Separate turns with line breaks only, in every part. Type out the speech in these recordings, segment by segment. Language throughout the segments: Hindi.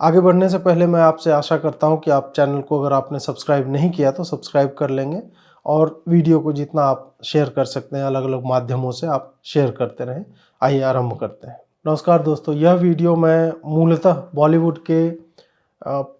आगे बढ़ने से पहले मैं आपसे आशा करता हूं कि आप चैनल को अगर आपने सब्सक्राइब नहीं किया तो सब्सक्राइब कर लेंगे और वीडियो को जितना आप शेयर कर सकते हैं अलग अलग माध्यमों से आप शेयर करते रहें। आइए आरंभ करते हैं। नमस्कार दोस्तों, यह वीडियो मैं मूलतः बॉलीवुड के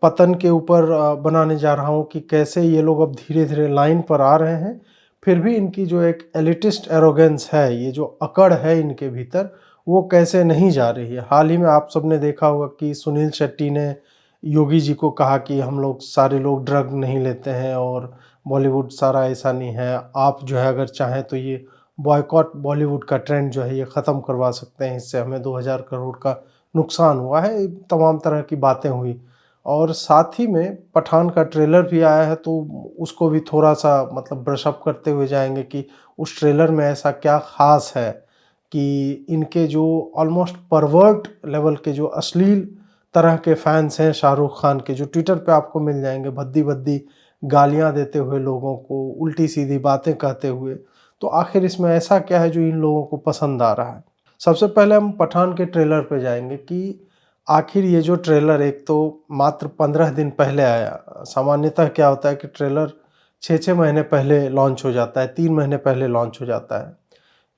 पतन के ऊपर बनाने जा रहा हूं कि कैसे ये लोग अब धीरे धीरे लाइन पर आ रहे हैं, फिर भी इनकी जो एक एलिटिस्ट एरोगेंस है, ये जो अकड़ है इनके भीतर, वो कैसे नहीं जा रही है। हाल ही में आप सबने देखा होगा कि सुनील शेट्टी ने योगी जी को कहा कि हम लोग सारे लोग ड्रग नहीं लेते हैं और बॉलीवुड सारा ऐसा नहीं है, आप जो है अगर चाहें तो ये बॉयकॉट बॉलीवुड का ट्रेंड जो है ये ख़त्म करवा सकते हैं, इससे हमें 2000 करोड़ का नुकसान हुआ है। तमाम तरह की बातें हुई और साथ ही में पठान का ट्रेलर भी आया है, तो उसको भी थोड़ा सा मतलब ब्रश अप करते हुए जाएंगे कि उस ट्रेलर में ऐसा क्या ख़ास है कि इनके जो ऑलमोस्ट परवर्ट लेवल के जो अश्लील तरह के फैंस हैं शाहरुख खान के, जो ट्विटर पे आपको मिल जाएंगे भद्दी भद्दी गालियां देते हुए, लोगों को उल्टी सीधी बातें कहते हुए। तो आखिर इसमें ऐसा क्या है जो इन लोगों को पसंद आ रहा है। सबसे पहले हम पठान के ट्रेलर पे जाएंगे कि आखिर ये जो ट्रेलर एक तो मात्र 15 दिन पहले आया। सामान्यतः क्या होता है कि ट्रेलर 6-6 महीने पहले लॉन्च हो जाता है, 3 महीने पहले लॉन्च हो जाता है।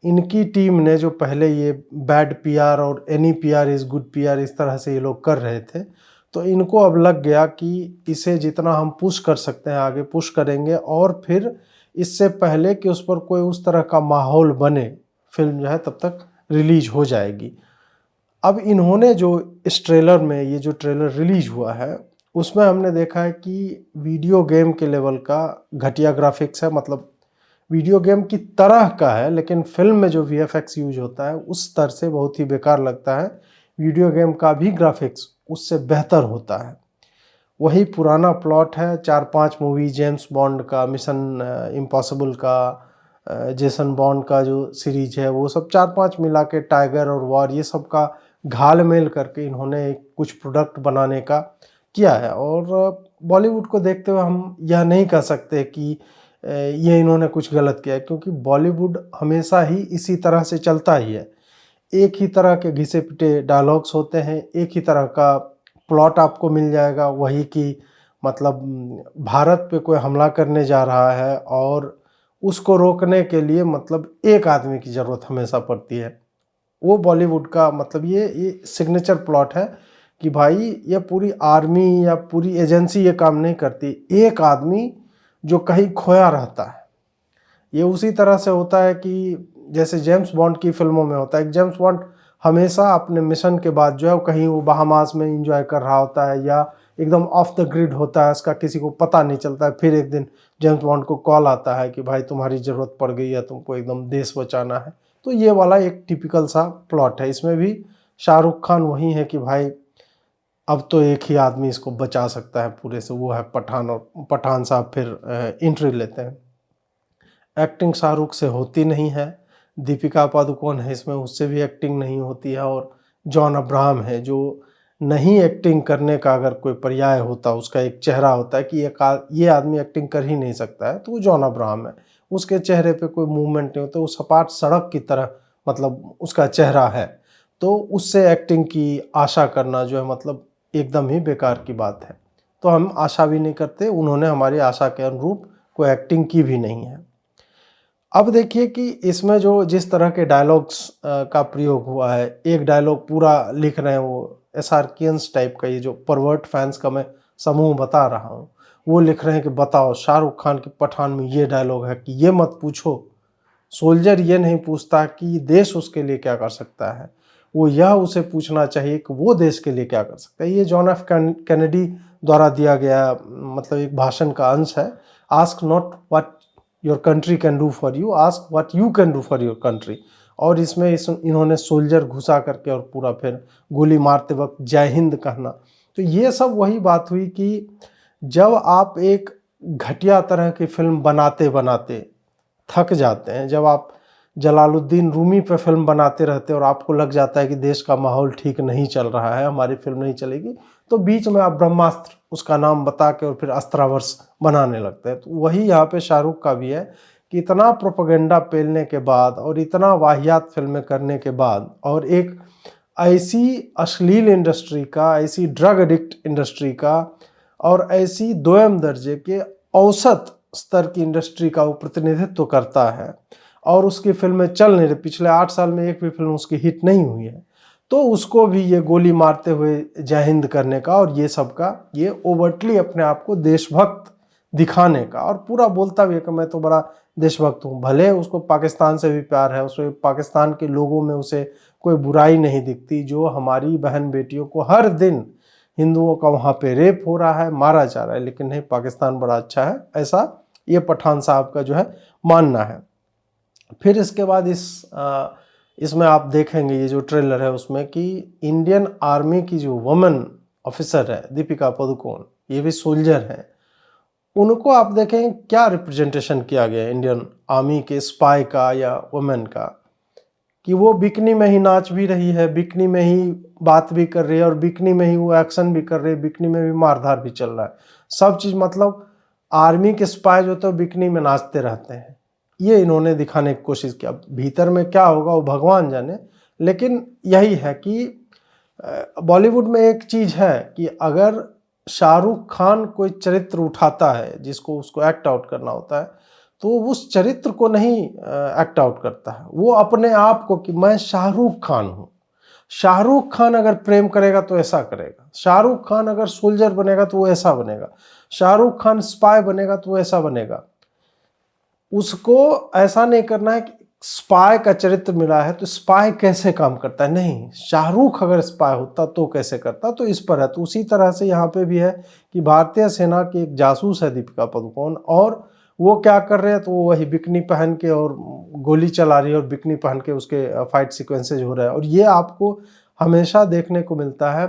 इनकी टीम ने जो पहले ये बैड पीआर और any PR is good PR इस तरह से ये लोग कर रहे थे, तो इनको अब लग गया कि इसे जितना हम पुश कर सकते हैं आगे पुश करेंगे और फिर इससे पहले कि उस पर कोई उस तरह का माहौल बने, फिल्म जो है तब तक रिलीज हो जाएगी। अब इन्होंने जो इस ट्रेलर में ये जो ट्रेलर रिलीज हुआ है उसमें हमने देखा है कि वीडियो गेम के लेवल का घटिया ग्राफिक्स है, मतलब वीडियो गेम की तरह का है, लेकिन फिल्म में जो वीएफएक्स यूज होता है उस स्तर से बहुत ही बेकार लगता है। वीडियो गेम का भी ग्राफिक्स उससे बेहतर होता है। वही पुराना प्लॉट है, 4-5 मूवी जेम्स बॉन्ड का, मिशन इम्पॉसिबल का, जेसन बॉन्ड का जो सीरीज है वो सब 4-5 मिला के, टाइगर और वॉर, ये सब का घाल मेल करके इन्होंने कुछ प्रोडक्ट बनाने का किया है। और बॉलीवुड को देखते हुए हम यह नहीं कह सकते कि ये इन्होंने कुछ गलत किया है, क्योंकि बॉलीवुड हमेशा ही इसी तरह से चलता ही है। एक ही तरह के घिसे पिटे डायलॉग्स होते हैं, एक ही तरह का प्लॉट आपको मिल जाएगा, वही कि मतलब भारत पे कोई हमला करने जा रहा है और उसको रोकने के लिए मतलब एक आदमी की ज़रूरत हमेशा पड़ती है। वो बॉलीवुड का मतलब ये सिग्नेचर प्लॉट है कि भाई ये पूरी आर्मी या पूरी एजेंसी ये काम नहीं करती, एक आदमी जो कहीं खोया रहता है। ये उसी तरह से होता है कि जैसे जेम्स बॉन्ड की फिल्मों में होता है, जेम्स बॉन्ड हमेशा अपने मिशन के बाद जो है कहीं वो बहामास में एंजॉय कर रहा होता है या एकदम ऑफ द ग्रिड होता है, इसका किसी को पता नहीं चलता है। फिर एक दिन जेम्स बॉन्ड को कॉल आता है कि भाई तुम्हारी ज़रूरत पड़ गई है, तुमको एकदम देश बचाना है। तो ये वाला एक टिपिकल सा प्लॉट है। इसमें भी शाहरुख खान वही है कि भाई अब तो एक ही आदमी इसको बचा सकता है पूरे से, वो है पठान। और पठान साहब फिर एंट्री लेते हैं। एक्टिंग शाहरुख से होती नहीं है, दीपिका पादुकोण है इसमें, उससे भी एक्टिंग नहीं होती है, और जॉन अब्राहम है जो नहीं एक्टिंग करने का अगर कोई पर्याय होता, उसका एक चेहरा होता है कि ये आदमी एक्टिंग कर ही नहीं सकता है, तो वो जॉन अब्राहम है। उसके चेहरे पे कोई मूवमेंट नहीं होता, वो सपाट सड़क की तरह मतलब उसका चेहरा है। तो उससे एक्टिंग की आशा करना जो है मतलब एकदम ही बेकार की बात है। तो हम आशा भी नहीं करते, उन्होंने हमारी आशा के अनुरूप कोई एक्टिंग की भी नहीं है। अब देखिए कि इसमें जो जिस तरह के डायलॉग्स का प्रयोग हुआ है, एक डायलॉग पूरा लिख रहे हैं वो एसआरकियंस टाइप का, ये जो परवर्ट फैंस का मैं समूह बता रहा हूँ, वो लिख रहे हैं कि बताओ शाहरुख खान के पठान में ये डायलॉग है कि ये मत पूछो, सोल्जर ये नहीं पूछता कि देश उसके लिए क्या कर सकता है, वो यह उसे पूछना चाहिए कि वो देश के लिए क्या कर सकता है। ये जॉन एफ कैनेडी द्वारा दिया गया मतलब एक भाषण का अंश है। Ask not what your country can do for you, ask what you can do for your country. और इसमें इन्होंने सोल्जर घुसा करके और पूरा फिर गोली मारते वक्त जय हिंद कहना। तो ये सब वही बात हुई कि जब आप एक घटिया तरह की फिल्म बनाते बनाते थक जाते हैं, जब आप जलालुद्दीन रूमी पे फिल्म बनाते रहते हैं और आपको लग जाता है कि देश का माहौल ठीक नहीं चल रहा है, हमारी फिल्म नहीं चलेगी, तो बीच में आप ब्रह्मास्त्र उसका नाम बता के और फिर अस्त्रावर्ष बनाने लगते हैं। तो वही यहाँ पे शाहरुख का भी है कि इतना प्रोपेगेंडा पेलने के बाद और इतना वाहियात फिल्में करने के बाद और एक ऐसी अश्लील इंडस्ट्री का, ऐसी ड्रग एडिक्ट इंडस्ट्री का और ऐसी दोयम दर्जे के औसत स्तर की इंडस्ट्री का वो प्रतिनिधित्व करता है और उसकी फिल्में चल नहीं रही, पिछले 8 साल में एक भी फिल्म उसकी हिट नहीं हुई है, तो उसको भी ये गोली मारते हुए जय हिंद करने का और ये सब का, ये ओवरटली अपने आप को देशभक्त दिखाने का, और पूरा बोलता भी है कि मैं तो बड़ा देशभक्त हूँ। भले उसको पाकिस्तान से भी प्यार है, उसे पाकिस्तान के लोगों में उसे कोई बुराई नहीं दिखती, जो हमारी बहन बेटियों को हर दिन हिंदुओं का वहाँ पे रेप हो रहा है, मारा जा रहा है, लेकिन नहीं, पाकिस्तान बड़ा अच्छा है, ऐसा ये पठान साहब का जो है मानना है। फिर इसके बाद इसमें आप देखेंगे ये जो ट्रेलर है उसमें कि इंडियन आर्मी की जो वुमेन ऑफिसर है दीपिका पादुकोण, ये भी सोल्जर हैं, उनको आप देखें क्या रिप्रेजेंटेशन किया गया है इंडियन आर्मी के स्पाई का या वुमेन का, कि वो बिकनी में ही नाच भी रही है, बिकनी में ही बात भी कर रही है और बिकनी में ही वो एक्शन भी कर रही है, बिकनी में भी मारधार भी चल रहा है, सब चीज़। मतलब आर्मी के स्पाई जो तो बिकनी में नाचते रहते हैं, ये इन्होंने दिखाने की कोशिश किया। भीतर में क्या होगा वो भगवान जाने, लेकिन यही है कि बॉलीवुड में एक चीज़ है कि अगर शाहरुख खान कोई चरित्र उठाता है जिसको उसको एक्ट आउट करना होता है, तो उस चरित्र को नहीं एक्ट आउट करता है, वो अपने आप को कि मैं शाहरुख खान हूँ। शाहरुख खान अगर प्रेम करेगा तो ऐसा करेगा, शाहरुख खान अगर सोल्जर बनेगा तो वो ऐसा बनेगा, शाहरुख खान स्पाई बनेगा तो वो ऐसा बनेगा। उसको ऐसा नहीं करना है कि स्पाई का चरित्र मिला है तो स्पाई कैसे काम करता है, नहीं, शाहरुख अगर स्पाई होता तो कैसे करता, तो इस पर है। तो उसी तरह से यहाँ पे भी है कि भारतीय सेना की एक जासूस है दीपिका पादुकोण, और वो क्या कर रहे हैं, तो वो वही बिकनी पहन के और गोली चला रही है और बिकनी पहन के उसके फाइट सीक्वेंसेज हो रहा है। और ये आपको हमेशा देखने को मिलता है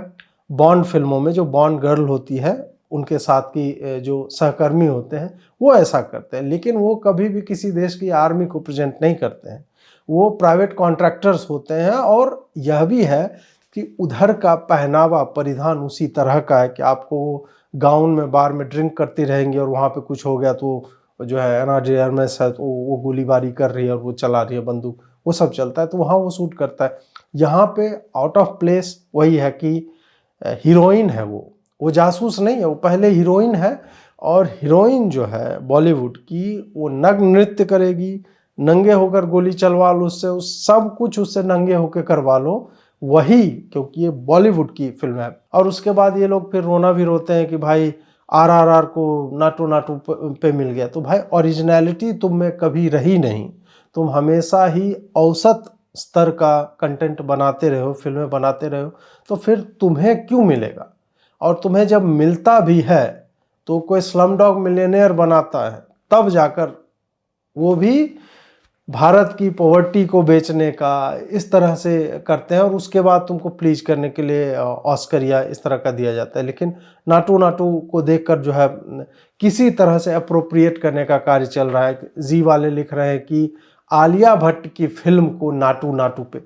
बॉन्ड फिल्मों में, जो बॉन्ड गर्ल होती है उनके साथ की जो सहकर्मी होते हैं वो ऐसा करते हैं, लेकिन वो कभी भी किसी देश की आर्मी को प्रेजेंट नहीं करते हैं, वो प्राइवेट कॉन्ट्रैक्टर्स होते हैं। और यह भी है कि उधर का पहनावा परिधान उसी तरह का है कि आपको गाउन में बार में ड्रिंक करती रहेंगी और वहाँ पे कुछ हो गया तो जो है एनआरडीआरएस है तो वो गोलीबारी कर रही है और वो चला रही है बंदूक, वो सब चलता है, तो वहाँ वो शूट करता है। यहाँ पे आउट ऑफ प्लेस वही है कि हीरोइन है वो जासूस नहीं है, वो पहले हीरोइन है, और हीरोइन जो है बॉलीवुड की वो नग्न नृत्य करेगी, नंगे होकर गोली चलवा लो उससे, उस सब कुछ उससे नंगे होकर करवा लो, वही, क्योंकि ये बॉलीवुड की फिल्म है। और उसके बाद ये लोग फिर रोना भी रोते हैं कि भाई आरआरआर को नाटू नाटू पे मिल गया। तो भाई ओरिजिनलिटी तुम में कभी रही नहीं, तुम हमेशा ही औसत स्तर का कंटेंट बनाते रहे हो, फिल्में बनाते रहे हो, तो फिर तुम्हें क्यों मिलेगा। और तुम्हें जब मिलता भी है तो कोई स्लम डॉग मिलियनेयर बनाता है, तब जाकर वो भी भारत की पॉवर्टी को बेचने का इस तरह से करते हैं, और उसके बाद तुमको प्लीज करने के लिए ऑस्कर या इस तरह का दिया जाता है। लेकिन नाटू नाटू को देखकर जो है किसी तरह से अप्रोप्रिएट करने का कार्य चल रहा है। जी वाले लिख रहे हैं कि आलिया भट्ट की फिल्म को नाटू नाटू पे,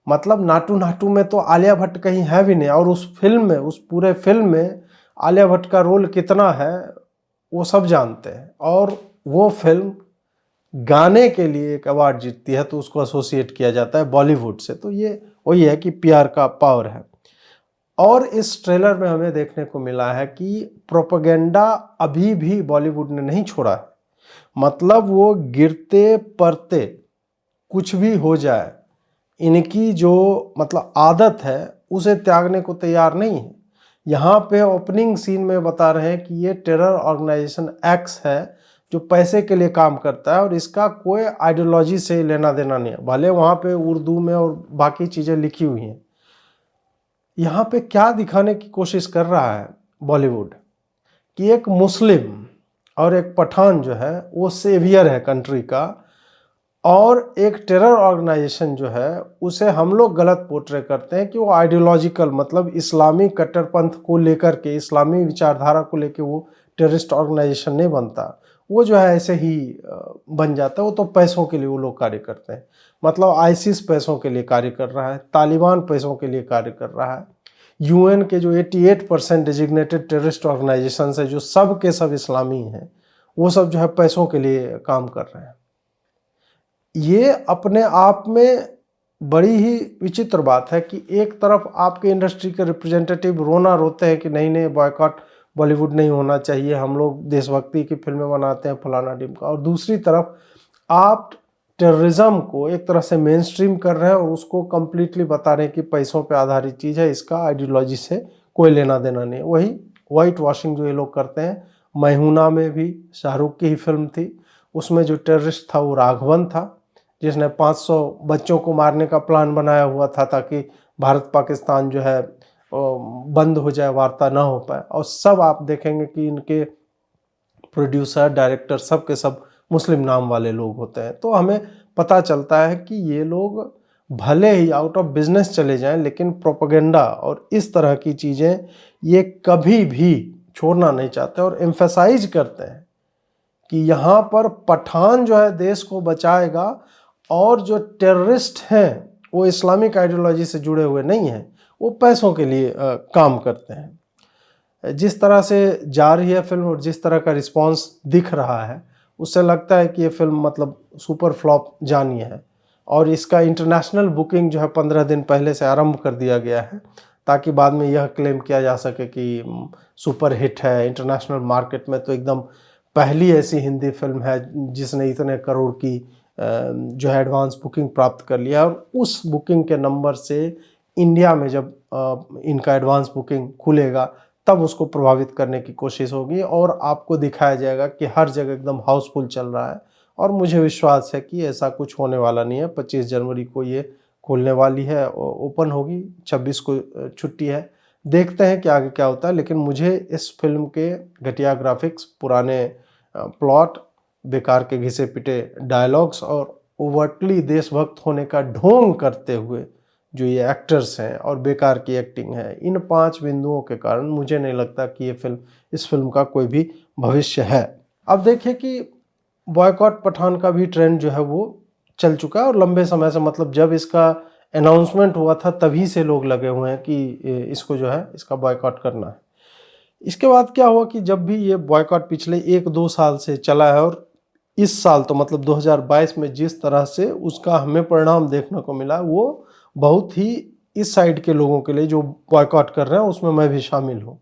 मतलब नाटू नाटू में तो आलिया भट्ट कहीं है भी नहीं, और उस फिल्म में, उस पूरे फिल्म में आलिया भट्ट का रोल कितना है वो सब जानते हैं। और वो फिल्म गाने के लिए एक अवार्ड जीतती है तो उसको एसोसिएट किया जाता है बॉलीवुड से। तो ये वही है कि पीआर का पावर है। और इस ट्रेलर में हमें देखने को मिला है कि प्रोपेगेंडा अभी भी बॉलीवुड ने नहीं छोड़ा है, मतलब वो गिरते पड़ते कुछ भी हो जाए, इनकी जो मतलब आदत है उसे त्यागने को तैयार नहीं है। यहाँ पे ओपनिंग सीन में बता रहे हैं कि ये टेरर ऑर्गेनाइजेशन एक्स है जो पैसे के लिए काम करता है और इसका कोई आइडियोलॉजी से लेना देना नहीं है। भले वहाँ पे उर्दू में और बाकी चीज़ें लिखी हुई हैं। यहाँ पे क्या दिखाने की कोशिश कर रहा है बॉलीवुड कि एक मुस्लिम और एक पठान जो है वो सेवियर है कंट्री का, और एक टेरर ऑर्गेनाइजेशन जो है उसे हम लोग गलत पोर्ट्रे करते हैं कि वो आइडियोलॉजिकल, मतलब इस्लामी कट्टरपंथ को लेकर के, इस्लामी विचारधारा को लेकर वो टेररिस्ट ऑर्गेनाइजेशन नहीं बनता। वो जो है ऐसे ही बन जाता है, वो तो पैसों के लिए वो लोग कार्य करते हैं। मतलब आईसिस पैसों के लिए कार्य कर रहा है, तालिबान पैसों के लिए कार्य कर रहा है, यूएन के जो 88% डेजिग्नेटेड टेररिस्ट ऑर्गेनाइजेशन है जो सब के सब इस्लामी हैं, वो सब जो है पैसों के लिए काम कर रहे हैं। ये अपने आप में बड़ी ही विचित्र बात है कि एक तरफ आपके इंडस्ट्री के रिप्रेजेंटेटिव रोना रोते हैं कि नहीं नहीं बॉयकॉट बॉलीवुड नहीं होना चाहिए, हम लोग देशभक्ति की फिल्में बनाते हैं फलाना ढिमका, और दूसरी तरफ आप टेररिज्म को एक तरह से मेन स्ट्रीम कर रहे हैं और उसको कम्प्लीटली बता रहे हैं कि पैसों पे आधारित चीज़ है, इसका आइडियोलॉजी से कोई लेना देना नहीं। वही वाइट वॉशिंग जो ये लोग करते हैं। मैहूना में भी शाहरुख की ही फिल्म थी, उसमें जो टेररिस्ट था वो राघवन था, जिसने 500 बच्चों को मारने का प्लान बनाया हुआ था ताकि भारत पाकिस्तान जो है बंद हो जाए, वार्ता ना हो पाए। और सब आप देखेंगे कि इनके प्रोड्यूसर डायरेक्टर सब के सब मुस्लिम नाम वाले लोग होते हैं। तो हमें पता चलता है कि ये लोग भले ही आउट ऑफ बिजनेस चले जाएं, लेकिन प्रोपेगेंडा और इस तरह की चीज़ें ये कभी भी छोड़ना नहीं चाहते और एम्फेसाइज करते हैं कि यहाँ पर पठान जो है देश को बचाएगा और जो टेररिस्ट हैं वो इस्लामिक आइडियोलॉजी से जुड़े हुए नहीं हैं, वो पैसों के लिए काम करते हैं। जिस तरह से जा रही है फिल्म और जिस तरह का रिस्पांस दिख रहा है, उससे लगता है कि ये फिल्म मतलब सुपर फ्लॉप जानी है। और इसका इंटरनेशनल बुकिंग जो है 15 दिन पहले से आरंभ कर दिया गया है, ताकि बाद में यह क्लेम किया जा सके कि सुपर हिट है। इंटरनेशनल मार्केट में तो एकदम पहली ऐसी हिंदी फिल्म है जिसने इतने करोड़ की जो है एडवांस बुकिंग प्राप्त कर लिया, और उस बुकिंग के नंबर से इंडिया में जब इनका एडवांस बुकिंग खुलेगा तब उसको प्रभावित करने की कोशिश होगी और आपको दिखाया जाएगा कि हर जगह एकदम हाउसफुल चल रहा है। और मुझे विश्वास है कि ऐसा कुछ होने वाला नहीं है। 25 जनवरी को ये खुलने वाली है, ओपन होगी, 26 को छुट्टी है। देखते हैं कि आगे क्या होता है, लेकिन मुझे इस फिल्म के घटिया ग्राफिक्स, पुराने प्लॉट, बेकार के घिसे पिटे डायलॉग्स और ओवरटली देशभक्त होने का ढोंग करते हुए जो ये एक्टर्स हैं और बेकार की एक्टिंग है, इन 5 बिंदुओं के कारण मुझे नहीं लगता कि ये फिल्म, इस फिल्म का कोई भी भविष्य है। अब देखिए कि बॉयकॉट पठान का भी ट्रेंड जो है वो चल चुका है और लंबे समय से, मतलब जब इसका अनाउंसमेंट हुआ था तभी से लोग लगे हुए हैं कि इसको जो है इसका बॉयकॉट करना है। इसके बाद क्या हुआ कि जब भी ये बॉयकॉट पिछले 1-2 साल से चला है और इस साल तो मतलब 2022 में जिस तरह से उसका हमें परिणाम देखने को मिला, वो बहुत ही इस साइड के लोगों के लिए जो बॉयकॉट कर रहे हैं, उसमें मैं भी शामिल हूँ,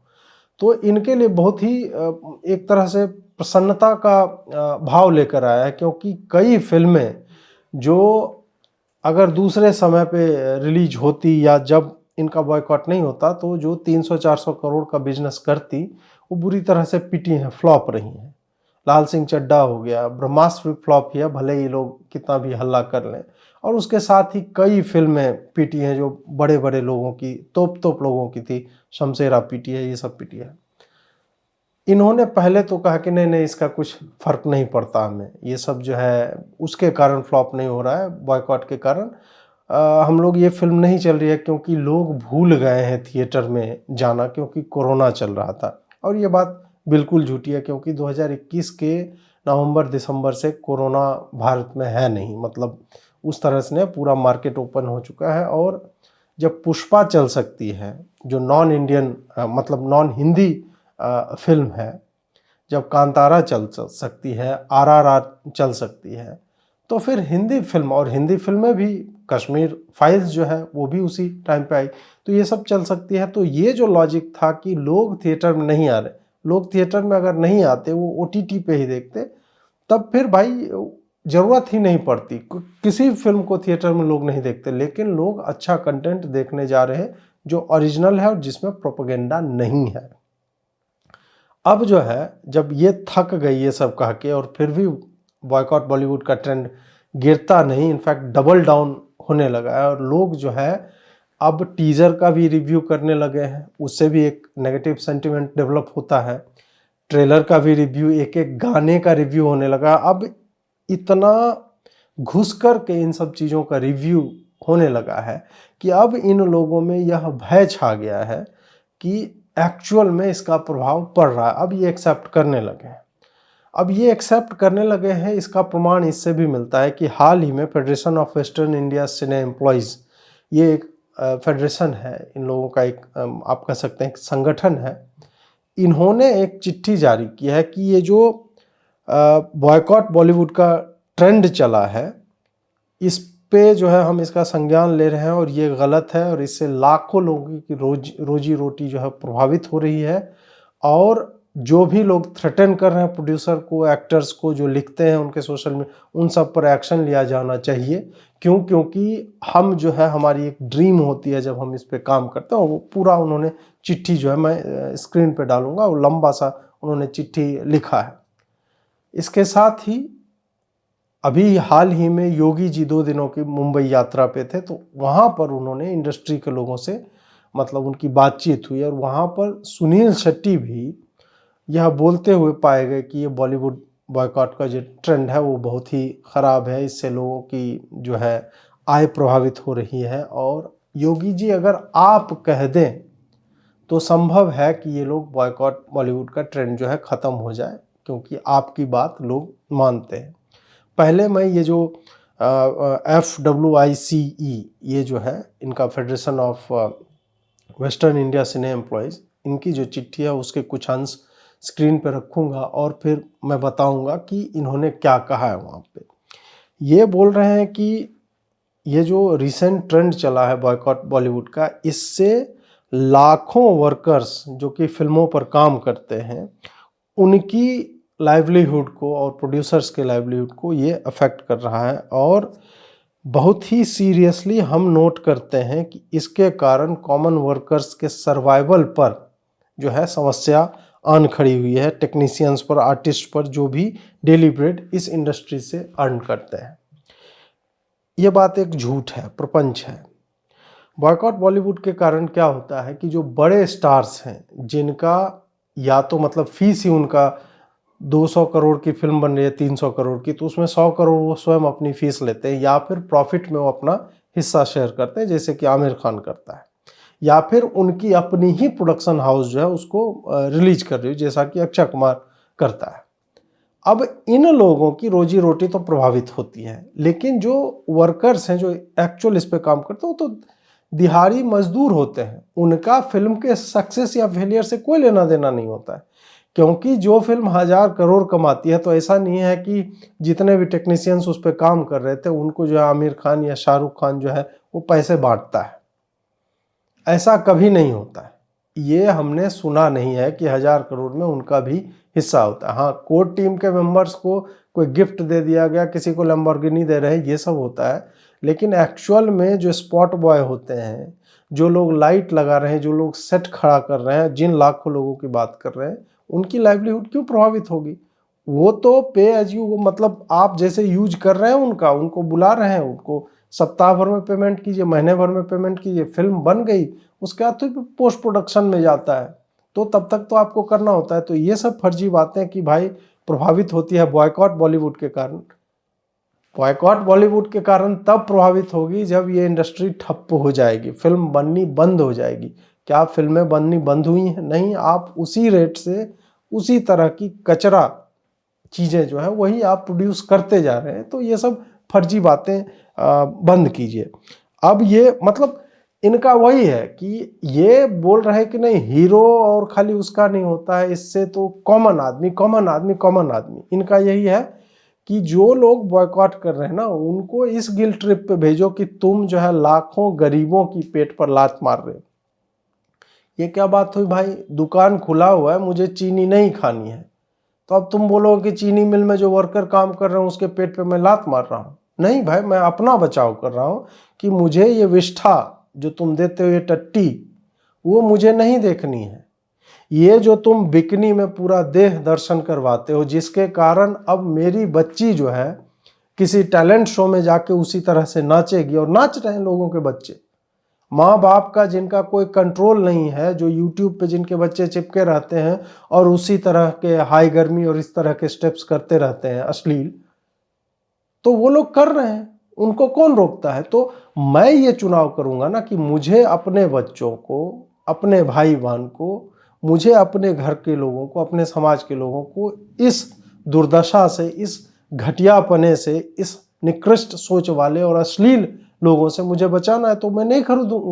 तो इनके लिए बहुत ही एक तरह से प्रसन्नता का भाव लेकर आया है। क्योंकि कई फिल्में जो अगर दूसरे समय पे रिलीज होती या जब इनका बॉयकॉट नहीं होता तो जो 300-400 करोड़ का बिजनेस करती, वो बुरी तरह से पिटी हैं, फ्लॉप रही हैं। लाल सिंह चड्ढा हो गया, ब्रह्मास्त्र फ्लॉप ही है, भले ही लोग कितना भी हल्ला कर लें। और उसके साथ ही कई फिल्में पीटी हैं जो बड़े बड़े लोगों की, तोप लोगों की थी, शमशेरा पीटी है, ये सब पीटी है। इन्होंने पहले तो कहा कि नहीं नहीं इसका कुछ फर्क नहीं पड़ता हमें, ये सब जो है उसके कारण फ्लॉप नहीं हो रहा है, बॉयकॉट के कारण हम लोग, ये फिल्म नहीं चल रही है क्योंकि लोग भूल गए हैं थिएटर में जाना, क्योंकि कोरोना चल रहा था। और ये बात बिल्कुल झूठी है, क्योंकि 2021 के नवंबर-दिसंबर से कोरोना भारत में है नहीं, मतलब उस तरह से पूरा मार्केट ओपन हो चुका है। और जब पुष्पा चल सकती है, जो नॉन इंडियन मतलब नॉन हिंदी फिल्म है, जब कांतारा चल सकती है, आरआरआर चल सकती है, तो फिर हिंदी फिल्म, और हिंदी फिल्में भी, कश्मीर फाइल्स जो है वो भी उसी टाइम पे आई, तो ये सब चल सकती है। तो ये जो लॉजिक था कि लोग थिएटर में नहीं आ रहे, लोग थिएटर में अगर नहीं आते, वो ओटीटी पे ही देखते, तब फिर भाई ज़रूरत ही नहीं पड़ती, किसी फिल्म को थिएटर में लोग नहीं देखते। लेकिन लोग अच्छा कंटेंट देखने जा रहे हैं जो ओरिजिनल है और जिसमें प्रोपेगेंडा नहीं है। अब जो है जब ये थक गई ये सब कह के, और फिर भी बॉयकॉट बॉलीवुड का ट्रेंड गिरता नहीं, इनफैक्ट डबल डाउन होने लगा है, और लोग जो है अब टीज़र का भी रिव्यू करने लगे हैं, उससे भी एक नेगेटिव सेंटिमेंट डेवलप होता है। ट्रेलर का भी रिव्यू, एक एक गाने का रिव्यू होने लगा। अब इतना घुस कर के इन सब चीज़ों का रिव्यू होने लगा है कि अब इन लोगों में यह भय छा गया है कि एक्चुअल में इसका प्रभाव पड़ रहा है। अब ये एक्सेप्ट करने लगे हैं। अब ये एक्सेप्ट करने लगे हैं, इसका प्रमाण इससे भी मिलता है कि हाल ही में federation of western India cine employees, ये एक फेडरेशन है, इन लोगों का एक आप कह सकते हैं एक संगठन है। इन्होंने एक चिट्ठी जारी की है कि ये जो बॉयकॉट बॉलीवुड का ट्रेंड चला है, इस पे जो है हम इसका संज्ञान ले रहे हैं और ये गलत है और इससे लाखों लोगों की रोजी रोटी जो है प्रभावित हो रही है। और जो भी लोग थ्रेटन कर रहे हैं प्रोड्यूसर को, एक्टर्स को, जो लिखते हैं उनके सोशल में, उन सब पर एक्शन लिया जाना चाहिए। क्योंकि हम जो है, हमारी एक ड्रीम होती है जब हम इस पे काम करते हैं। वो पूरा उन्होंने चिट्ठी जो है, मैं स्क्रीन पे डालूंगा, वो लंबा सा उन्होंने चिट्ठी लिखा है। इसके साथ ही अभी हाल ही में योगी जी 2 दिनों की मुंबई यात्रा पे थे, तो वहाँ पर उन्होंने इंडस्ट्री के लोगों से मतलब उनकी बातचीत हुई और वहाँ पर सुनील शेट्टी भी यह बोलते हुए पाए गए कि ये बॉलीवुड बॉयकॉट का जो ट्रेंड है वो बहुत ही ख़राब है, इससे लोगों की जो है आय प्रभावित हो रही है। और योगी जी अगर आप कह दें तो संभव है कि ये लोग बॉयकॉट बॉलीवुड का ट्रेंड जो है ख़त्म हो जाए, क्योंकि आपकी बात लोग मानते हैं। पहले मैं ये जो FWICE ये जो है इनका federation of western India cine employees, इनकी जो चिट्ठी है उसके कुछ अंश स्क्रीन पे रखूँगा और फिर मैं बताऊँगा कि इन्होंने क्या कहा है वहाँ पे। ये बोल रहे हैं कि ये जो रिसेंट ट्रेंड चला है बॉयकॉट बॉलीवुड का, इससे लाखों वर्कर्स जो कि फिल्मों पर काम करते हैं उनकी लाइवलीहुड को और प्रोड्यूसर्स के लाइवलीहुड को ये अफेक्ट कर रहा है। और बहुत ही सीरियसली हम नोट करते हैं कि इसके कारण कॉमन वर्कर्स के सर्वाइवल पर जो है समस्या आन खड़ी हुई है, टेक्नीशियंस पर, आर्टिस्ट पर, जो भी डेली ब्रेड इस इंडस्ट्री से अर्न करते हैं। ये बात एक झूठ है, प्रपंच है। बॉयकॉट बॉलीवुड के कारण क्या होता है कि जो बड़े स्टार्स हैं, जिनका या तो मतलब फीस ही उनका 200 करोड़ की फिल्म बन रही है 300 करोड़ की, तो उसमें 100 करोड़ वो स्वयं अपनी फीस लेते हैं, या फिर प्रॉफिट में वो अपना हिस्सा शेयर करते हैं, जैसे कि आमिर खान करता है, या फिर उनकी अपनी ही प्रोडक्शन हाउस जो है उसको रिलीज कर रही है, जैसा कि अक्षय कुमार करता है। अब इन लोगों की रोजी रोटी तो प्रभावित होती है, लेकिन जो वर्कर्स हैं जो एक्चुअल इस पे काम करते हैं वो तो दिहाड़ी मजदूर होते हैं, उनका फिल्म के सक्सेस या फेलियर से कोई लेना देना नहीं होता है। क्योंकि जो फिल्म 1000 करोड़ कमाती है, तो ऐसा नहीं है कि जितने भी टेक्नीशियंस उस पर काम कर रहे थे उनको जो है आमिर खान या शाहरुख खान जो है वो पैसे बांटता है, ऐसा कभी नहीं होता है। ये हमने सुना नहीं है कि 1000 करोड़ में उनका भी हिस्सा होता है। हाँ, कोर टीम के मेंबर्स को कोई गिफ्ट दे दिया गया, किसी को लैम्बोर्गिनी दे रहे हैं, ये सब होता है। लेकिन एक्चुअल में जो स्पॉट बॉय होते हैं, जो लोग लाइट लगा रहे हैं, जो लोग सेट खड़ा कर रहे हैं, जिन लाखों लोगों की बात कर रहे हैं, उनकी लाइवलीहुड क्यों प्रभावित होगी? वो तो पे एज यू, मतलब आप जैसे यूज कर रहे हैं उनका, उनको बुला रहे हैं, उनको सप्ताह भर में पेमेंट कीजिए, महीने भर में पेमेंट कीजिए, फिल्म बन गई, उसके बाद तो पोस्ट प्रोडक्शन में जाता है, तो तब तक तो आपको करना होता है। तो ये सब फर्जी बातें कि भाई प्रभावित होती है बॉयकॉट बॉलीवुड के कारण। बॉयकॉट बॉलीवुड के कारण तब प्रभावित होगी जब ये इंडस्ट्री ठप्प हो जाएगी, फिल्म बननी बंद हो जाएगी। क्या फिल्में बननी बंद हुई हैं? नहीं, आप उसी रेट से उसी तरह की कचरा चीज़ें जो है वही आप प्रोड्यूस करते जा रहे हैं। तो ये सब फर्जी बातें बंद कीजिए। अब ये मतलब इनका वही है कि ये बोल रहे हैं कि नहीं, हीरो और खाली उसका नहीं होता है, इससे तो कॉमन आदमी कॉमन आदमी कॉमन आदमी। इनका यही है कि जो लोग बॉयकॉट कर रहे हैं ना, उनको इस गिल्ट ट्रिप पे भेजो कि तुम जो है लाखों गरीबों की पेट पर लात मार रहे हो। ये क्या बात हुई भाई? दुकान खुला हुआ है, मुझे चीनी नहीं खानी है, तो अब तुम बोलोगे कि चीनी मिल में जो वर्कर काम कर रहे हैं उसके पेट पे मैं लात मार रहा हूँ। नहीं भाई, मैं अपना बचाव कर रहा हूँ कि मुझे ये विष्ठा जो तुम देते हो, ये टट्टी, वो मुझे नहीं देखनी है। ये जो तुम बिकनी में पूरा देह दर्शन करवाते हो, जिसके कारण अब मेरी बच्ची जो है किसी टैलेंट शो में जाके उसी तरह से नाचेगी, और नाच रहे हैं लोगों के बच्चे, माँ बाप का जिनका कोई कंट्रोल नहीं है, जो यूट्यूब पे जिनके बच्चे चिपके रहते हैं और उसी तरह के हाई गर्मी और इस तरह के स्टेप्स करते रहते हैं अश्लील, तो वो लोग कर रहे हैं, उनको कौन रोकता है? तो मैं ये चुनाव करूंगा ना कि मुझे अपने बच्चों को, अपने भाई बहन को, मुझे अपने घर के लोगों को, अपने समाज के लोगों को इस दुर्दशा से, इस घटियापने से, इस निकृष्ट सोच वाले और अश्लील लोगों से मुझे बचाना है। तो मैं नहीं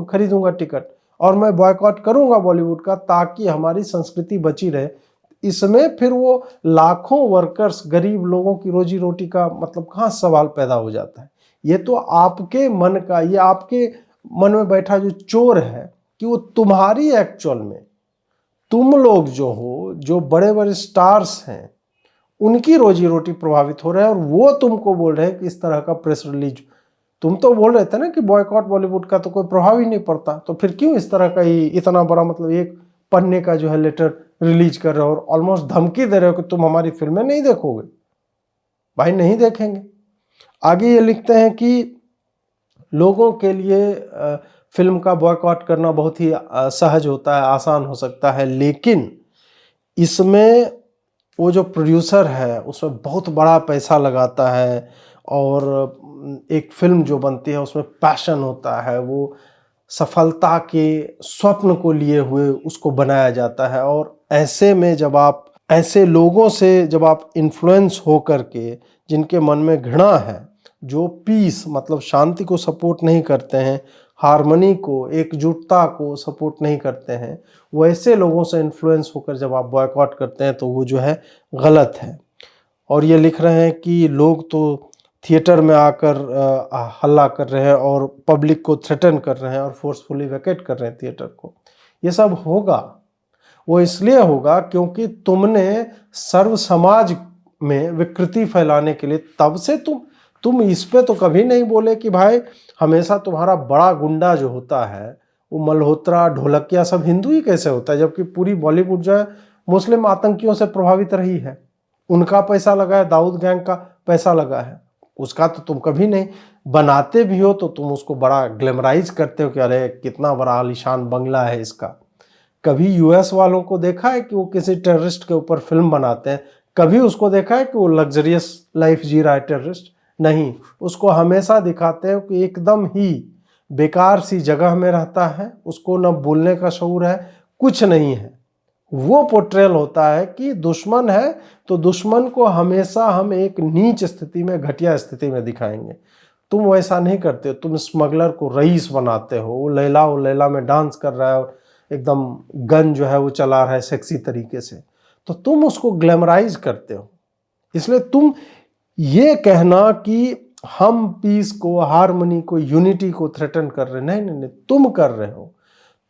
खरीदूंगा टिकट, और मैं बॉयकॉट करूंगा बॉलीवुड का, ताकि हमारी संस्कृति बची रहे। इसमें फिर वो लाखों वर्कर्स, गरीब लोगों की रोजी रोटी का मतलब कहाँ सवाल पैदा हो जाता है? ये तो आपके मन का, ये आपके मन में बैठा जो चोर है कि वो तुम्हारी एक्चुअल में, तुम लोग जो हो, जो बड़े बड़े स्टार्स हैं, उनकी रोजी रोटी प्रभावित हो रहा है और वो तुमको बोल रहे हैं कि इस तरह का प्रेस रिलीज। तुम तो बोल रहे थे ना कि बॉयकॉट बॉलीवुड का तो कोई प्रभाव ही नहीं पड़ता, तो फिर क्यों इस तरह का ही इतना बड़ा मतलब एक पन्ने का जो है लेटर रिलीज कर रहे हो और ऑलमोस्ट धमकी दे रहे हो कि तुम हमारी फिल्में नहीं देखोगे? भाई नहीं देखेंगे। आगे ये लिखते हैं कि लोगों के लिए फिल्म का बॉयकॉट करना बहुत ही सहज होता है, आसान हो सकता है, लेकिन इसमें वो जो प्रोड्यूसर है उसमें बहुत बड़ा पैसा लगाता है और एक फिल्म जो बनती है उसमें पैशन होता है, वो सफलता के स्वप्न को लिए हुए उसको बनाया जाता है। और ऐसे में जब आप ऐसे लोगों से जब आप इन्फ्लुएंस हो करके, जिनके मन में घृणा है, जो पीस मतलब शांति को सपोर्ट नहीं करते हैं, हार्मनी को, एकजुटता को सपोर्ट नहीं करते हैं, वैसे लोगों से इन्फ्लुएंस होकर जब आप बॉयकॉट करते हैं तो वो जो है गलत है। और ये लिख रहे हैं कि लोग तो थिएटर में आकर हल्ला कर रहे हैं और पब्लिक को थ्रेटन कर रहे हैं और फोर्सफुली वैकेट कर रहे हैं थिएटर को। ये सब होगा, वो इसलिए होगा क्योंकि तुमने सर्व समाज में विकृति फैलाने के लिए, तब से तुम इस पे तो कभी नहीं बोले कि भाई हमेशा तुम्हारा बड़ा गुंडा जो होता है वो मल्होत्रा, ढोलकिया सब हिंदू ही कैसे होता है, जबकि पूरी बॉलीवुड जो है मुस्लिम आतंकियों से प्रभावित रही है। उनका पैसा लगा है, दाऊद गैंग का पैसा लगा है, उसका तो तुम कभी नहीं। बनाते भी हो तो तुम उसको बड़ा ग्लैमराइज करते हो कि अरे कितना बड़ा आलीशान बंगला है इसका। कभी यूएस वालों को देखा है कि वो किसी टेररिस्ट के ऊपर फिल्म बनाते हैं? कभी उसको देखा है कि वो लग्जरियस लाइफ जी रहा है टेररिस्ट? नहीं, उसको हमेशा दिखाते हैं कि एकदम ही बेकार सी जगह में रहता है, उसको न बोलने का शऊर है, कुछ नहीं है। वो पोर्ट्रेल होता है कि दुश्मन है तो दुश्मन को हमेशा हम एक नीच स्थिति में, घटिया स्थिति में दिखाएंगे। तुम वैसा नहीं करते हो, तुम स्मगलर को रईस बनाते हो। वो लैला में डांस कर रहा है और एकदम गन जो है वो चला रहा है सेक्सी तरीके से, तो तुम उसको ग्लैमराइज करते हो। इसलिए तुम ये कहना कि हम पीस को, हार्मनी को, यूनिटी को थ्रेटन कर रहे, नहीं नहीं नहीं, तुम कर रहे हो।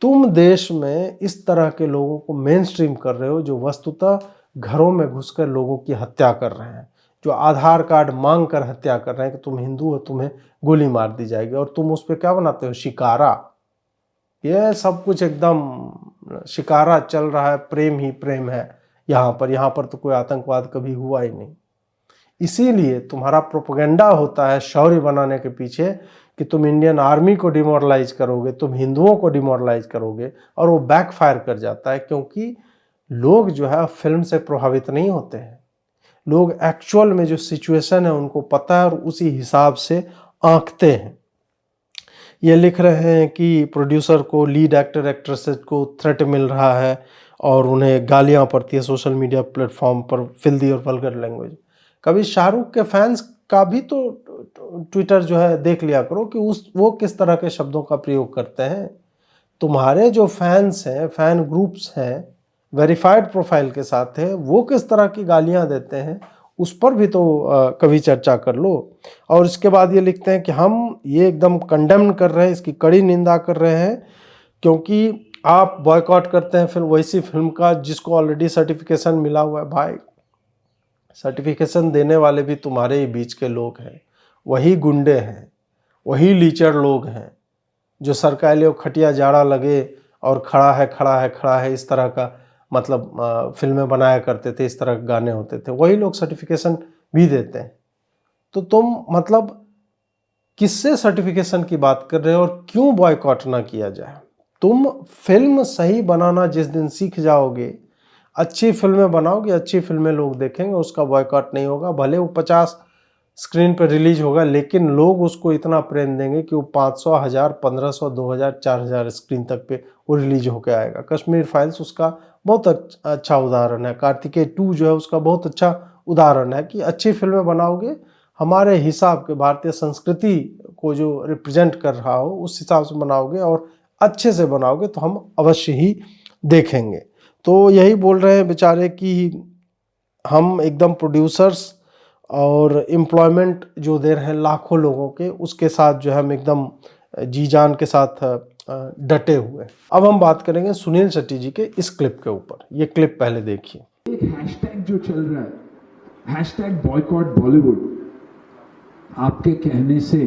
तुम देश में इस तरह के लोगों को मेन स्ट्रीम कर रहे हो जो वस्तुतः घरों में घुसकर लोगों की हत्या कर रहे हैं, जो आधार कार्ड मांग कर हत्या कर रहे हैं कि तुम हिंदू हो, तुम्हें गोली मार दी जाएगी, और तुम उस पर क्या बनाते हो, शिकारा। ये सब कुछ एकदम शिकारा चल रहा है, प्रेम ही प्रेम है यहाँ पर तो कोई आतंकवाद कभी हुआ ही नहीं। इसीलिए तुम्हारा प्रोपेगेंडा होता है शौर्य बनाने के पीछे कि तुम इंडियन आर्मी को डिमोरलाइज करोगे, तुम हिंदुओं को डिमोरलाइज करोगे, और वो बैकफायर कर जाता है क्योंकि लोग जो है फिल्म से प्रभावित नहीं होते हैं। लोग एक्चुअल में जो सिचुएशन है उनको पता है और उसी हिसाब से आंकते हैं। ये लिख रहे हैं कि प्रोड्यूसर को, लीड एक्टर एक्ट्रेसेस को थ्रेट मिल रहा है और उन्हें गालियां पड़ती है सोशल मीडिया प्लेटफॉर्म पर, फिल्दी और वल्गर लैंग्वेज। कभी शाहरुख के फैंस का भी तो ट्विटर जो है देख लिया करो कि वो किस तरह के शब्दों का प्रयोग करते हैं। तुम्हारे जो फैंस हैं, फैन ग्रुप्स हैं, वेरीफाइड प्रोफाइल के साथ है, वो किस तरह की गालियां देते हैं, उस पर भी तो कभी चर्चा कर लो। और इसके बाद ये लिखते हैं कि हम ये एकदम कंडेम कर रहे हैं, इसकी कड़ी निंदा कर रहे हैं, क्योंकि आप बॉयकॉट करते हैं फिर वैसी फिल्म का जिसको ऑलरेडी सर्टिफिकेशन मिला हुआ है। भाई सर्टिफिकेशन देने वाले भी तुम्हारे ही बीच के लोग हैं, वही गुंडे हैं, वही लीचर लोग हैं जो सरकारियों खटिया जाड़ा लगे और खड़ा है इस तरह का मतलब फिल्में बनाया करते थे, इस तरह के गाने होते थे, वही लोग सर्टिफिकेशन भी देते हैं। तो तुम मतलब किससे सर्टिफिकेशन की बात कर रहे हो और क्यों बॉयकॉट ना किया जाए? तुम फिल्म सही बनाना जिस दिन सीख जाओगे, अच्छी फिल्में बनाओगे, अच्छी फिल्में लोग देखेंगे, उसका बॉयकॉट नहीं होगा। भले वो 50 स्क्रीन पर रिलीज होगा, लेकिन लोग उसको इतना प्रेम देंगे कि वो 500, 1000, 1500, 2000, 4000 स्क्रीन तक पे वो रिलीज होकर आएगा। कश्मीर फाइल्स उसका बहुत अच्छा उदाहरण है। कार्तिकेय 2 जो है उसका बहुत अच्छा उदाहरण है कि अच्छी फिल्में बनाओगे, हमारे हिसाब के भारतीय संस्कृति को जो रिप्रेजेंट कर रहा हो उस हिसाब से बनाओगे और अच्छे से बनाओगे तो हम अवश्य ही देखेंगे। तो यही बोल रहे हैं बेचारे कि हम एकदम प्रोड्यूसर्स और एम्प्लॉयमेंट जो दे रहे हैं लाखों लोगों के, उसके साथ जो है हम एकदम जी जान के साथ डटे हुए। अब हम बात करेंगे सुनील शेट्टी जी के इस क्लिप के ऊपर। ये क्लिप पहले देखिए।
एक हैशटैग जो चल रहा है, हैशटैग बॉयकॉट बॉलीवुड, आपके कहने से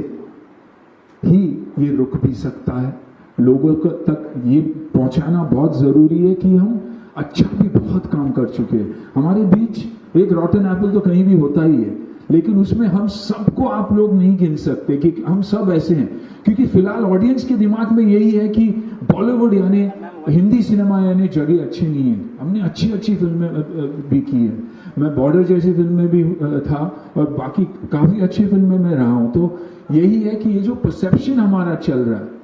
ही ये रुक भी सकता है। लोगों तक ये पहुंचाना बहुत जरूरी है कि हम अच्छा भी बहुत काम कर चुके हैं। हमारे बीच एक रॉटन एप्पल तो कहीं भी होता ही है, लेकिन उसमें हम सबको आप लोग नहीं गिन सकते कि हम सब ऐसे हैं, क्योंकि फिलहाल ऑडियंस के दिमाग में यही है कि बॉलीवुड यानी हिंदी सिनेमा यानी जगह अच्छी नहीं है। हमने अच्छी अच्छी फिल्में भी की है, मैं बॉर्डर जैसी फिल्म में भी था और बाकी काफी अच्छी फिल्में में रहा हूं। तो यही है कि ये जो परसेप्शन हमारा चल रहा है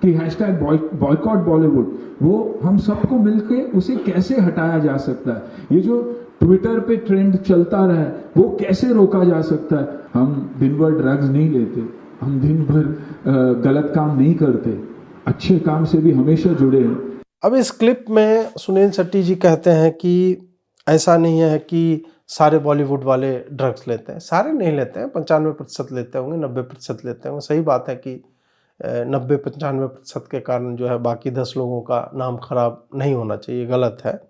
कि हैशटैग बॉयकॉट बॉलीवुड, वो हम सबको मिलके उसे कैसे हटाया जा सकता है। ये जो ट्विटर पे ट्रेंड चलता रहा है वो कैसे रोका जा सकता है। हम दिन भर ड्रग्स नहीं लेते, हम दिन भर गलत काम नहीं करते, अच्छे काम से भी हमेशा जुड़े हैं।
अब इस क्लिप में सुनील शेट्टी जी कहते हैं कि ऐसा नहीं है कि सारे बॉलीवुड वाले ड्रग्स लेते हैं। सारे नहीं लेते हैं, 95% लेते होंगे, 90% लेते होंगे। सही बात है कि 90-95% के कारण जो है बाकी 10 लोगों का नाम खराब नहीं होना चाहिए, गलत है।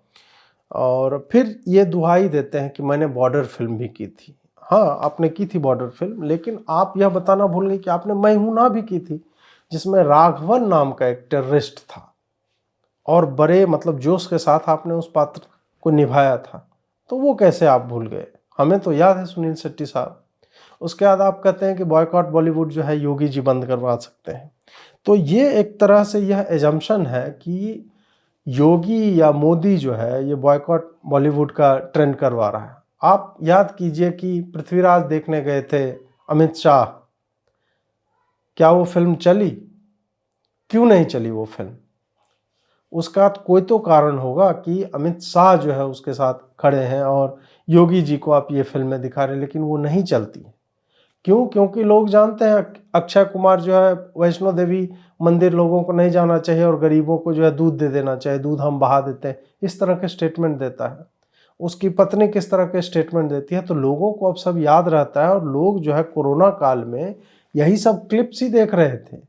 और फिर ये दुहाई देते हैं कि मैंने बॉर्डर फिल्म भी की थी। हाँ, आपने की थी बॉर्डर फिल्म, लेकिन आप यह बताना भूल गए कि आपने मैं हूं ना भी की थी, जिसमें राघवन नाम का एक टेररिस्ट था और बड़े मतलब जोश के साथ आपने उस पात्र को निभाया था। तो वो कैसे आप भूल गए? हमें तो याद है सुनील शेट्टी साहब। उसके बाद आप कहते हैं कि बॉयकॉट बॉलीवुड जो है योगी जी बंद करवा सकते हैं। तो ये एक तरह से यह एजम्पशन है कि योगी या मोदी जो है ये बॉयकॉट बॉलीवुड का ट्रेंड करवा रहा है। आप याद कीजिए कि पृथ्वीराज देखने गए थे अमित शाह, क्या वो फिल्म चली? क्यों नहीं चली वो फिल्म? उसका कोई तो कारण होगा कि अमित शाह जो है उसके साथ खड़े हैं और योगी जी को आप ये फिल्में दिखा रहे हैं, लेकिन वो नहीं चलती। क्यों? क्योंकि लोग जानते हैं अक्षय कुमार जो है वैष्णो देवी मंदिर लोगों को नहीं जाना चाहिए और गरीबों को जो है दूध दे देना चाहिए, दूध हम बहा देते हैं, इस तरह के स्टेटमेंट देता है। उसकी पत्नी किस तरह के स्टेटमेंट देती है, तो लोगों को अब सब याद रहता है और लोग जो है कोरोना काल में यही सब क्लिप्स ही देख रहे थे।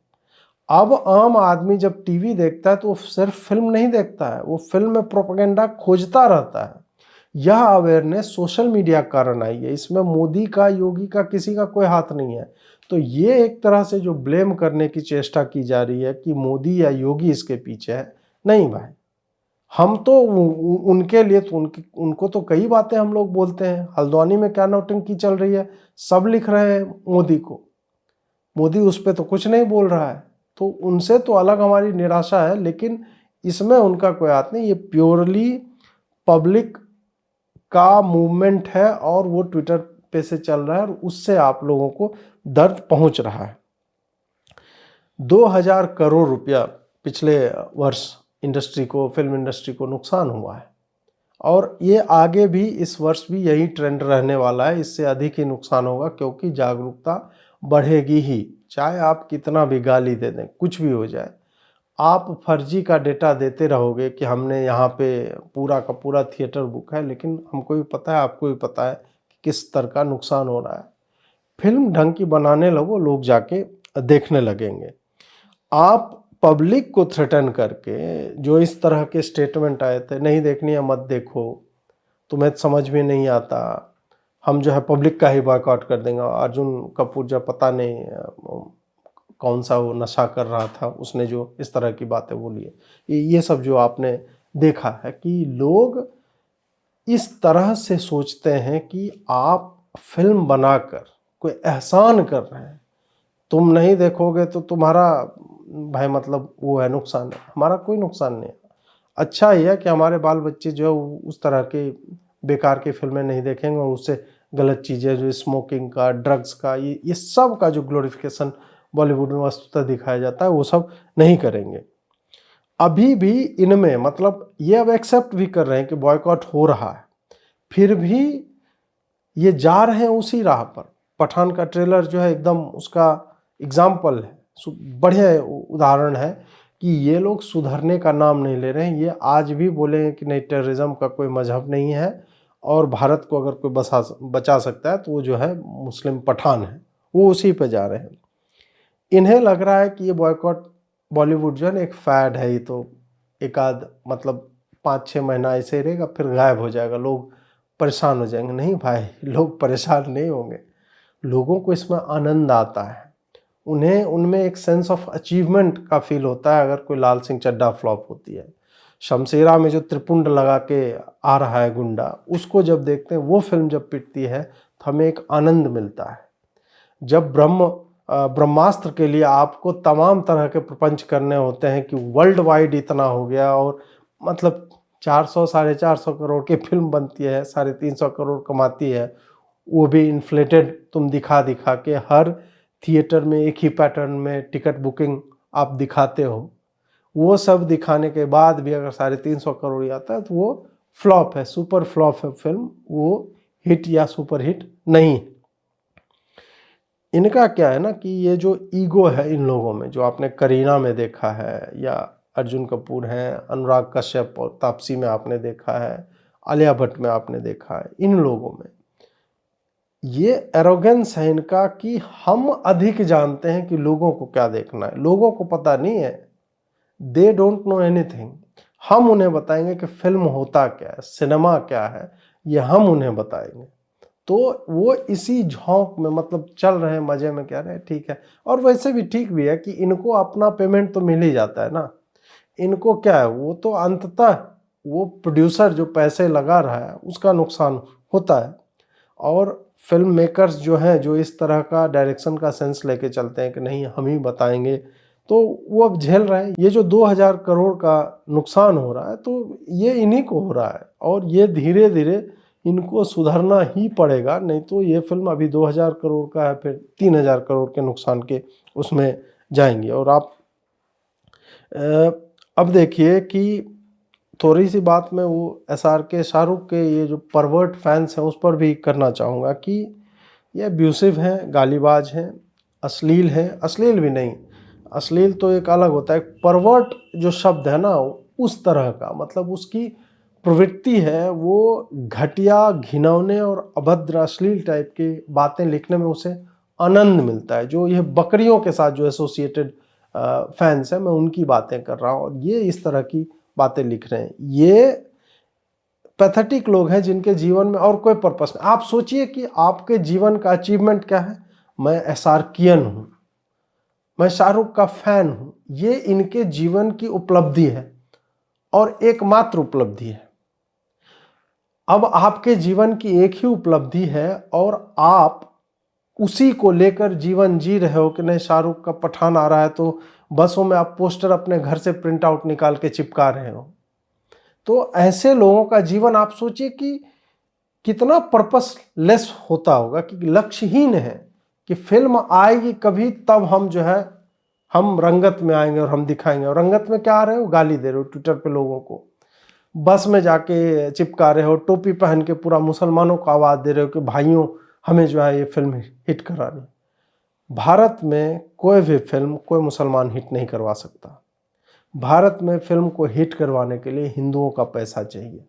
अब आम आदमी जब टीवी देखता है तो वो सिर्फ फिल्म नहीं देखता है, वो फिल्म में प्रोपेगेंडा खोजता रहता है। यह अवेयरनेस सोशल मीडिया के कारण आई है, इसमें मोदी का, योगी का, किसी का कोई हाथ नहीं है। तो ये एक तरह से जो ब्लेम करने की चेष्टा की जा रही है कि मोदी या योगी इसके पीछे है, नहीं भाई। हम तो उनके लिए तो उनको तो कई बातें हम लोग बोलते हैं। हल्द्वानी में क्या नौटंकी चल रही है, सब लिख रहे हैं मोदी को, मोदी उस पर तो कुछ नहीं बोल रहा है। तो उनसे तो अलग हमारी निराशा है, लेकिन इसमें उनका कोई हाथ नहीं। ये प्योरली पब्लिक का मूवमेंट है और वो ट्विटर पे से चल रहा है और उससे आप लोगों को दर्द पहुंच रहा है। 2000 करोड़ रुपया पिछले वर्ष इंडस्ट्री को, फिल्म इंडस्ट्री को नुकसान हुआ है और ये आगे भी इस वर्ष भी यही ट्रेंड रहने वाला है। इससे अधिक ही नुकसान होगा क्योंकि जागरूकता बढ़ेगी ही। चाहे आप कितना भी गाली दे दें, कुछ भी हो जाए, आप फर्जी का डेटा देते रहोगे कि हमने यहाँ पे पूरा का पूरा थिएटर बुक है, लेकिन हमको भी पता है, आपको भी पता है कि किस तरह का नुकसान हो रहा है। फिल्म ढंग की बनाने लगो, लोग जाके देखने लगेंगे। आप पब्लिक को थ्रेटन करके जो इस तरह के स्टेटमेंट आए थे, नहीं देखनी है मत देखो, तुम्हें समझ में नहीं आता, हम जो है पब्लिक का ही बॉयकॉट कर देंगे। अर्जुन कपूर जब पता नहीं कौन सा वो नशा कर रहा था, उसने जो इस तरह की बातें बोली है, ये सब जो आपने देखा है कि लोग इस तरह से सोचते हैं कि आप फिल्म बनाकर कोई एहसान कर रहे हैं, तुम नहीं देखोगे तो तुम्हारा भाई मतलब वो है नुकसान है। हमारा कोई नुकसान नहीं है। अच्छा ही है कि हमारे बाल बच्चे जो है उस तरह के बेकार की फिल्में नहीं देखेंगे और उससे गलत चीज़ें जो स्मोकिंग का, ड्रग्स का, ये सब का जो ग्लोरिफिकेशन बॉलीवुड में वस्तुतः दिखाया जाता है वो सब नहीं करेंगे। अभी भी इनमें मतलब ये अब एक्सेप्ट भी कर रहे हैं कि बॉयकॉट हो रहा है, फिर भी ये जा रहे हैं उसी राह पर। पठान का ट्रेलर जो है एकदम उसका एग्जाम्पल है, बढ़िया उदाहरण है कि ये लोग सुधरने का नाम नहीं ले रहे हैं। ये आज भी बोले कि नहीं, टेररिज्म का कोई मजहब नहीं है और भारत को अगर कोई बचा सकता है तो वो जो है मुस्लिम पठान है, वो उसी पे जा रहे हैं। इन्हें लग रहा है कि ये बॉयकॉट बॉलीवुड जो है ना एक फैड है, ये तो एक आध मतलब 5-6 महीना ऐसे ही रहेगा, फिर गायब हो जाएगा, लोग परेशान हो जाएंगे। नहीं भाई, लोग परेशान नहीं होंगे, लोगों को इसमें आनंद आता है, उन्हें उनमें एक सेंस ऑफ अचीवमेंट का फील होता है। अगर कोई लाल सिंह चड्ढा फ्लॉप होती है, शमशेरा में जो त्रिपुंड लगा के आ रहा है गुंडा, उसको जब देखते हैं, वो फिल्म जब पिटती है तो हमें एक आनंद मिलता है। जब ब्रह्मास्त्र के लिए आपको तमाम तरह के प्रपंच करने होते हैं कि वर्ल्ड वाइड इतना हो गया, और मतलब 400-450 करोड़ की फिल्म बनती है, 350 करोड़ कमाती है, वो भी इन्फ्लेटेड तुम दिखा दिखा के, हर थिएटर में एक ही पैटर्न में टिकट बुकिंग आप दिखाते हो, वो सब दिखाने के बाद भी अगर 350 करोड़ ही आता है तो वो फ्लॉप है, सुपर फ्लॉप है फिल्म, वो हिट या सुपर हिट नहीं है। इनका क्या है ना कि ये जो ईगो है इन लोगों में, जो आपने करीना में देखा है, या अर्जुन कपूर हैं, अनुराग कश्यप और तापसी में आपने देखा है, आलिया भट्ट में आपने देखा है, इन लोगों में ये एरोगेंस है इनका कि हम अधिक जानते हैं कि लोगों को क्या देखना है। लोगों को पता नहीं है, दे डोंट नो एनीथिंग। हम उन्हें बताएंगे कि फिल्म होता क्या है, सिनेमा क्या है, ये हम उन्हें बताएंगे। तो वो इसी झोंक में मतलब चल रहे हैं, मजे में कह रहे हैं ठीक है। और वैसे भी ठीक भी है कि इनको अपना पेमेंट तो मिल ही जाता है ना। इनको क्या है, वो तो अंततः वो प्रोड्यूसर जो पैसे लगा रहा है उसका नुकसान होता है, और फिल्म मेकर्स जो हैं, जो इस तरह का डायरेक्शन का सेंस लेके चलते हैं कि नहीं हम ही बताएंगे, तो वो अब झेल रहे हैं। ये जो 2000 करोड़ का नुकसान हो रहा है तो ये इन्हीं को हो रहा है, और ये धीरे धीरे इनको सुधरना ही पड़ेगा, नहीं तो ये फिल्म अभी 2000 करोड़ का है, फिर 3000 करोड़ के नुकसान के उसमें जाएंगी। और आप अब देखिए कि थोड़ी सी बात मैं वो SRK शाहरुख के ये जो परवर्ट फैंस हैं उस पर भी करना चाहूँगा कि ये अब्यूसिव हैं, गालीबाज हैं, अश्लील हैं। अश्लील भी नहीं, अश्लील तो एक अलग होता है, परवर्ट जो शब्द है ना उस तरह का, मतलब उसकी प्रवृत्ति है वो घटिया, घिनौने और अभद्र अश्लील टाइप की बातें लिखने में उसे आनंद मिलता है। जो ये बकरियों के साथ जो एसोसिएटेड फैंस हैं, मैं उनकी बातें कर रहा हूँ, और ये इस तरह की बातें लिख रहे हैं। ये पैथेटिक लोग हैं जिनके जीवन में और कोई पर्पस नहीं। आप सोचिए कि आपके जीवन का अचीवमेंट क्या है। मैं SRKian हूं, मैं शाहरुख का फैन हूं, ये इनके जीवन की उपलब्धि है और एकमात्र उपलब्धि है। अब आपके जीवन की एक ही उपलब्धि है और आप उसी को लेकर जीवन जी रहे हो कि नहीं शाहरुख का पठान आ रहा है तो बसों में आप पोस्टर अपने घर से प्रिंट आउट निकाल के चिपका रहे हो। तो ऐसे लोगों का जीवन आप सोचिए कि कितना पर्पसलेस होता होगा, कि लक्ष्यहीन है कि फिल्म आएगी कभी तब हम जो है हम रंगत में आएंगे और हम दिखाएंगे। और रंगत में क्या आ रहे हो, गाली दे रहे हो ट्विटर पे लोगों को, बस में जाके चिपका रहे हो, टोपी पहन के पूरा मुसलमानों को आवाज दे रहे हो कि भाइयों हमें जो है ये फिल्म हिट करानी। भारत में कोई भी फिल्म कोई मुसलमान हिट नहीं करवा सकता। भारत में फिल्म को हिट करवाने के लिए हिंदुओं का पैसा चाहिए,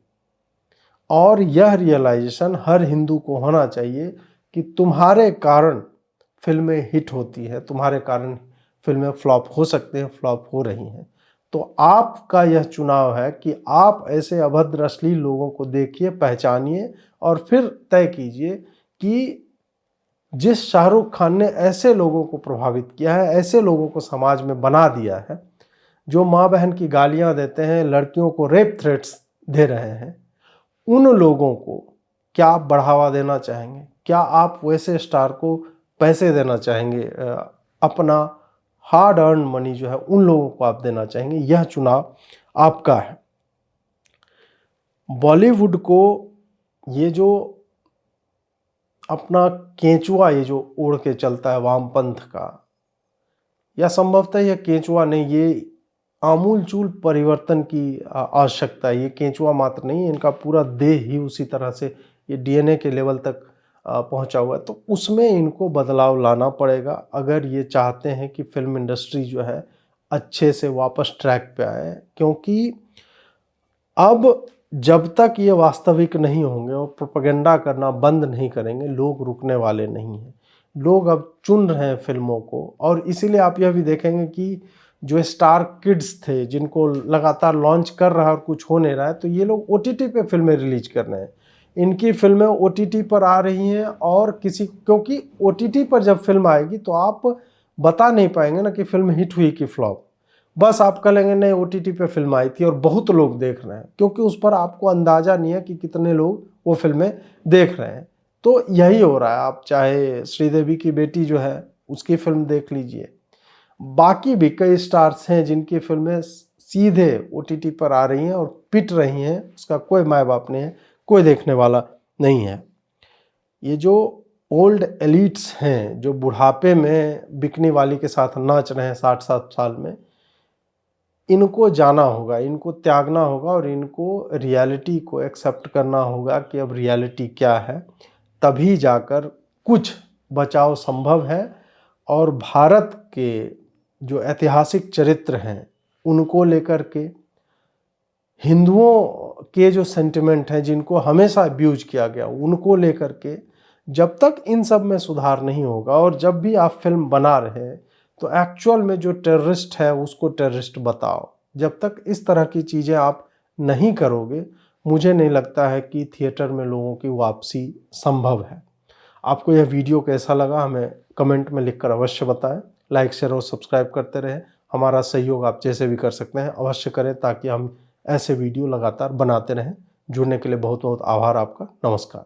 और यह रियलाइजेशन हर हिंदू को होना चाहिए कि तुम्हारे कारण फिल्में हिट होती है, तुम्हारे कारण फिल्में फ्लॉप हो सकते हैं, फ्लॉप हो रही हैं। तो आपका यह चुनाव है कि आप ऐसे अभद्र अश्लील लोगों को देखिए, पहचानिए और फिर तय कीजिए कि जिस शाहरुख खान ने ऐसे लोगों को प्रभावित किया है, ऐसे लोगों को समाज में बना दिया है, जो माँ बहन की गालियां देते हैं, लड़कियों को रेप थ्रेट्स दे रहे हैं, उन लोगों को क्या आप बढ़ावा देना चाहेंगे? क्या आप वैसे स्टार को पैसे देना चाहेंगे? अपना हार्ड अर्न मनी जो है उन लोगों को आप देना चाहेंगे? यह चुनाव आपका है। बॉलीवुड को ये जो अपना केंचुआ ये जो उड़ के चलता है वामपंथ का, या संभवतः यह केंचुआ नहीं, ये आमूलचूल परिवर्तन की आवश्यकता है। ये केंचुआ मात्र नहीं, इनका पूरा देह ही उसी तरह से ये DNA के लेवल तक पहुंचा हुआ है। तो उसमें इनको बदलाव लाना पड़ेगा अगर ये चाहते हैं कि फिल्म इंडस्ट्री जो है अच्छे से वापस ट्रैक पे आए। क्योंकि अब जब तक ये वास्तविक नहीं होंगे और प्रोपेगेंडा करना बंद नहीं करेंगे, लोग रुकने वाले नहीं हैं। लोग अब चुन रहे हैं फिल्मों को, और इसीलिए आप यह भी देखेंगे कि जो स्टार किड्स थे जिनको लगातार लॉन्च कर रहा है और कुछ हो नहीं रहा है, तो ये लोग OTT पे फिल्में रिलीज कर रहे हैं। इनकी फिल्में OTT पर आ रही हैं, और क्योंकि OTT पर जब फिल्म आएगी तो आप बता नहीं पाएंगे ना कि फिल्म हिट हुई कि फ्लॉप। बस आप कह लेंगे नहीं OTT पे फिल्म आई थी और बहुत लोग देख रहे हैं, क्योंकि उस पर आपको अंदाज़ा नहीं है कि कितने लोग वो फिल्में देख रहे हैं। तो यही हो रहा है। आप चाहे श्रीदेवी की बेटी जो है उसकी फिल्म देख लीजिए, बाकी भी कई स्टार्स हैं जिनकी फिल्में सीधे OTT पर आ रही हैं और पिट रही हैं, उसका कोई माय बाप नहीं है, कोई देखने वाला नहीं है। ये जो ओल्ड एलिट्स हैं जो बुढ़ापे में बिकनी वाली के साथ नाच रहे हैं 60-60 साल में, इनको जाना होगा, इनको त्यागना होगा और इनको रियलिटी को एक्सेप्ट करना होगा कि अब रियलिटी क्या है। तभी जाकर कुछ बचाव संभव है, और भारत के जो ऐतिहासिक चरित्र हैं उनको लेकर के, हिंदुओं के जो सेंटिमेंट हैं जिनको हमेशा अब्यूज किया गया, उनको लेकर के जब तक इन सब में सुधार नहीं होगा, और जब भी आप फिल्म बना रहे हैं तो एक्चुअल में जो टेररिस्ट है उसको टेररिस्ट बताओ। जब तक इस तरह की चीज़ें आप नहीं करोगे, मुझे नहीं लगता है कि थिएटर में लोगों की वापसी संभव है। आपको यह वीडियो कैसा लगा हमें कमेंट में लिखकर अवश्य बताएं। लाइक शेयर और सब्सक्राइब करते रहें। हमारा सहयोग आप जैसे भी कर सकते हैं अवश्य करें, ताकि हम ऐसे वीडियो लगातार बनाते रहें। जुड़ने के लिए बहुत बहुत आभार आपका। नमस्कार।